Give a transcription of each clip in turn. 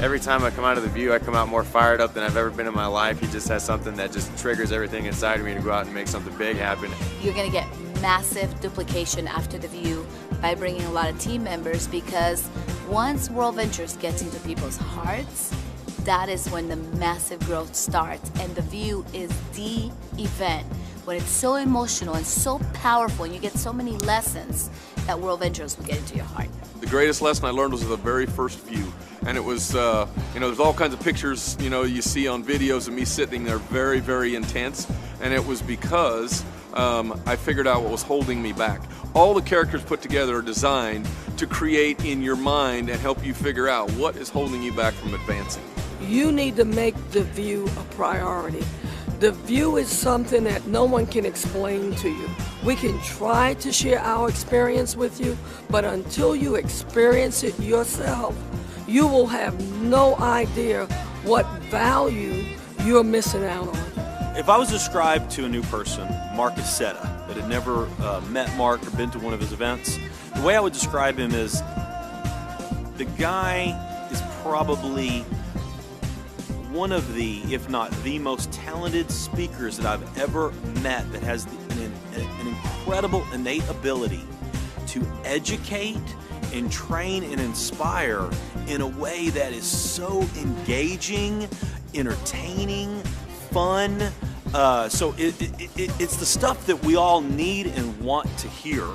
every time I come out of the view, I come out more fired up than I've ever been in my life. He just has something that just triggers everything inside of me to go out and make something big happen. You're going to get massive duplication after the view by bringing a lot of team members, because once WorldVentures gets into people's hearts, that is when the massive growth starts. And the view is the event when it's so emotional and so powerful, and you get so many lessons that WorldVentures will get into your heart. The greatest lesson I learned was the very first view. And it was, there's all kinds of pictures, you see on videos of me sitting there very, very intense. And it was because I figured out what was holding me back. All the characters put together are designed to create in your mind and help you figure out what is holding you back from advancing. You need to make the view a priority. The view is something that no one can explain to you. We can try to share our experience with you, but until you experience it yourself, you will have no idea what value you're missing out on. If I was described to a new person, Marcus Setta, that had never met Mark or been to one of his events, the way I would describe him is the guy is probably one of the, if not the most talented speakers that I've ever met, that has an incredible innate ability to educate and train and inspire in a way that is so engaging, entertaining, fun. So it's the stuff that we all need and want to hear,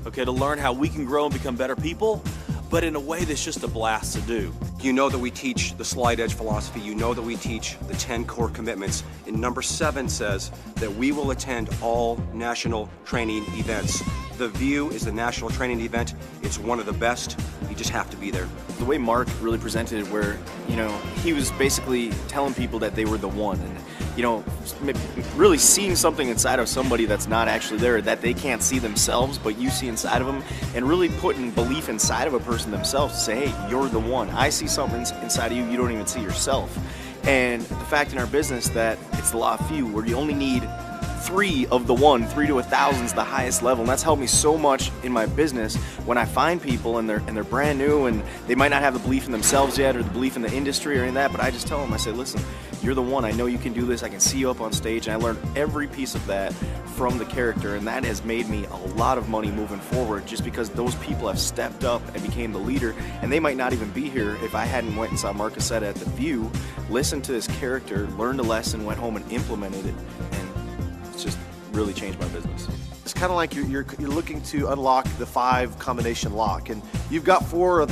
okay, to learn how we can grow and become better people, but in a way that's just a blast to do. You know that we teach the slide edge philosophy. You know that we teach the 10 core commitments. And number 7 says that we will attend all national training events. The View is the national training event. It's one of the best. You just have to be there. The way Mark really presented it, where, he was basically telling people that they were the one, and, really seeing something inside of somebody that's not actually there, that they can't see themselves, but you see inside of them, and really putting belief inside of a person themselves to say, hey, you're the one. I see something inside of you you don't even see yourself. And the fact in our business that it's the law of few, where you only need 3 of the one. 3 to 1,000 is the highest level, and that's helped me so much in my business. When I find people and they're brand new and they might not have the belief in themselves yet or the belief in the industry or any of that, but I just tell them, I say, listen, you're the one. I know you can do this. I can see you up on stage, and I learned every piece of that from the character, and that has made me a lot of money moving forward, just because those people have stepped up and became the leader, and they might not even be here if I hadn't went and saw Marcus Setta at the View, listened to his character, learned a lesson, went home and implemented it, and it's just really changed my business. It's kind of like you're looking to unlock the 5 combination lock, and you've got 4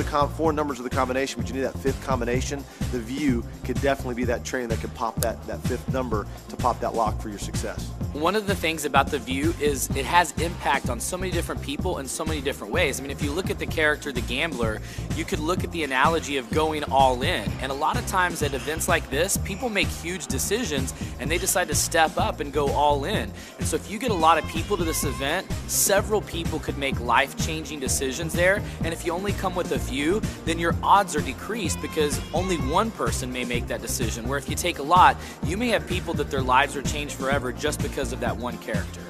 numbers of the combination, but you need that 5th combination. The View could definitely be that training that could pop that 5th number to pop that lock for your success. One of the things about the View is it has impact on so many different people in so many different ways. I mean, if you look at the character, the gambler, you could look at the analogy of going all in. And a lot of times at events like this, people make huge decisions and they decide to step up and go all in. And so if you get a lot of people to this event, several people could make life-changing decisions there. And if you only come with a few, then your odds are decreased because only one person may make that decision. Where if you take a lot, you may have people that their lives are changed forever just because of that one character.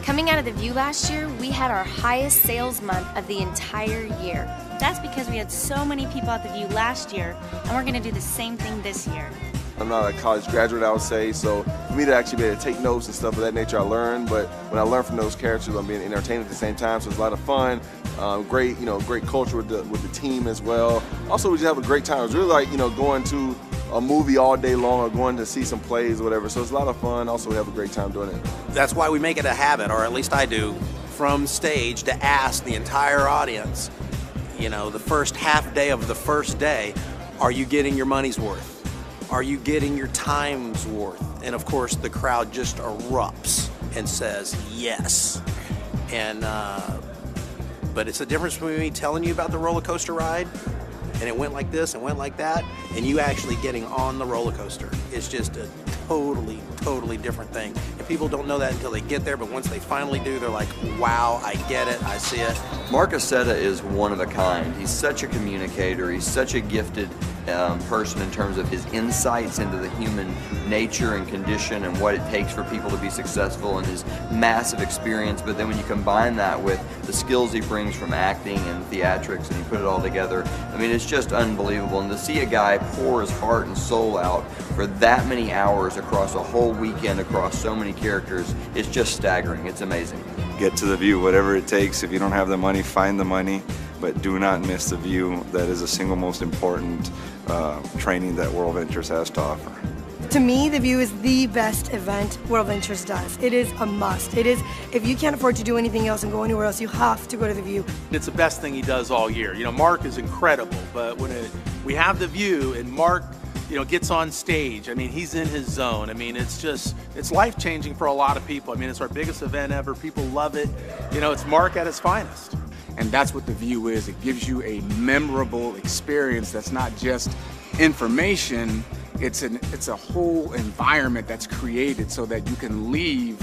Coming out of the View last year, we had our highest sales month of the entire year. That's because we had so many people at the View last year, and we're going to do the same thing this year. I'm not a college graduate, I would say, so for me to actually be able to take notes and stuff of that nature, I learned. But when I learn from those characters, I'm being entertained at the same time, so it's a lot of fun. Great culture with the team as well. Also, we just have a great time. It's really like going to a movie all day long or going to see some plays or whatever. So it's a lot of fun. Also, we have a great time doing it. That's why we make it a habit, or at least I do, from stage to ask the entire audience, the first half day of the first day, are you getting your money's worth? Are you getting your time's worth? And of course, the crowd just erupts and says yes. And but it's the difference between me telling you about the roller coaster ride, and it went like this and went like that, and you actually getting on the roller coaster. It's just a totally different thing. And people don't know that until they get there, but once they finally do, they're like, wow, I get it, I see it. Marcus Setta is one of a kind. He's such a communicator. He's such a gifted person in terms of his insights into the human nature and condition and what it takes for people to be successful, and his massive experience. But then when you combine that with the skills he brings from acting and theatrics, and you put it all together, I mean, it's just unbelievable. And to see a guy pour his heart and soul out for that many hours across a whole weekend, across so many characters, it's just staggering. It's amazing. Get to the view, whatever it takes. If you don't have the money, find the money, but do not miss the view. That is the single most important training that WorldVentures has to offer. To me, the View is the best event WorldVentures does. It is a must. It is, if you can't afford to do anything else and go anywhere else, you have to go to the View. It's the best thing he does all year. You know, Mark is incredible, but when we have the View and Mark, you know, gets on stage, I mean, he's in his zone. I mean, it's life-changing for a lot of people. I mean, it's our biggest event ever. People love it. You know, it's Mark at his finest. And that's what the View is. It gives you a memorable experience that's not just information. It's a whole environment that's created so that you can leave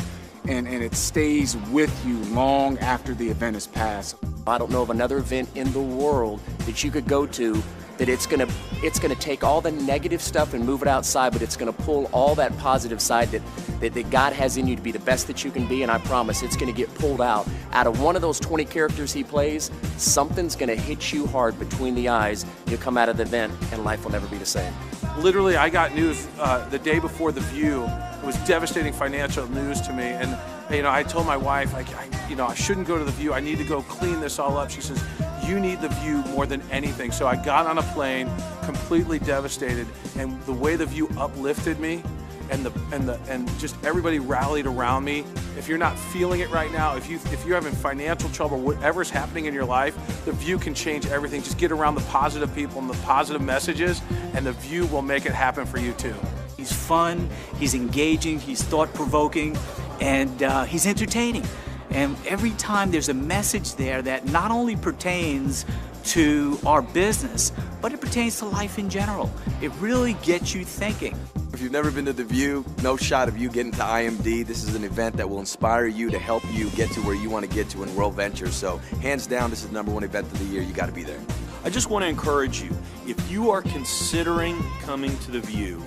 and it stays with you long after the event is past. I don't know of another event in the world that you could go to that it's gonna take all the negative stuff and move it outside, but it's gonna pull all that positive side that God has in you to be the best that you can be, and I promise it's gonna get pulled out. Out of one of those 20 characters he plays, something's gonna hit you hard between the eyes. You'll come out of the event and life will never be the same. Literally, I got news the day before the View. It was devastating financial news to me, and you know, I told my wife, I shouldn't go to the View. I need to go clean this all up. She says, you need the View more than anything. So I got on a plane, completely devastated, and the way the View uplifted me, and just everybody rallied around me. If you're not feeling it right now, if you're having financial trouble, whatever's happening in your life, the View can change everything. Just get around the positive people and the positive messages, and the View will make it happen for you too. He's fun, he's engaging, he's thought-provoking, and he's entertaining. And every time there's a message there that not only pertains to our business, but it pertains to life in general. It really gets you thinking. If you've never been to the View, no shot of you getting to IMD. This is an event that will inspire you to help you get to where you want to get to in WorldVentures. So hands down, this is the #1 event of the year. You got to be there. I just want to encourage you, if you are considering coming to the View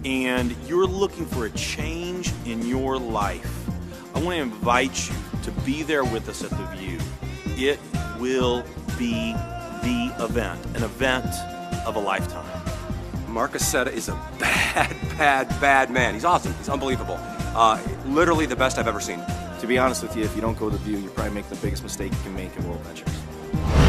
and you're looking for a change in your life, I want to invite you to be there with us at the View. It will be the event, an event of a lifetime. Mark Aceta is a bad man. He's awesome. He's unbelievable. Literally the best I've ever seen. To be honest with you, if you don't go to the View, you probably make the biggest mistake you can make in WorldVentures.